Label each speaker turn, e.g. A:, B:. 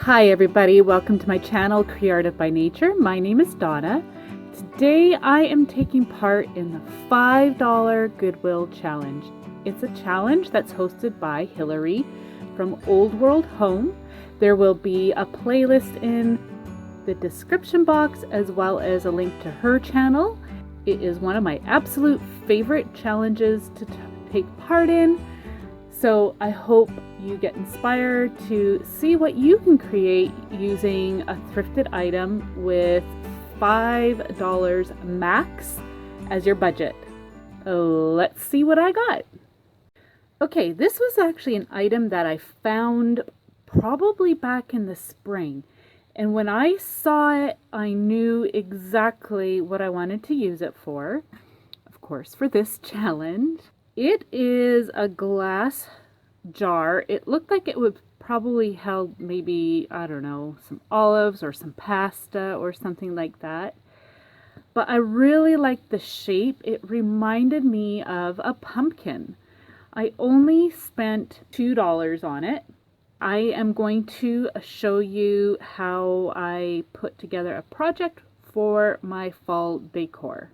A: Hi everybody, welcome to my channel Creative by Nature. My name is Donna. Today I am taking part in the $5 Goodwill challenge. It's a challenge that's hosted by Hilary from Old World Home. There will be a playlist in the description box as well as a link to her channel. It is one of my absolute favorite challenges to take part in. So I hope you get inspired to see what you can create using a thrifted item with $5 max as your budget. Let's see what I got. Okay, this was actually an item that I found probably back in the spring. And when I saw it, I knew exactly what I wanted to use it for. Of course, for this challenge. It is a glass jar. It looked like it would probably held maybe, I don't know, some olives or some pasta or something like that. But I really liked the shape. It reminded me of a pumpkin. I only spent $2 on it. I am going to show you how I put together a project for my fall decor.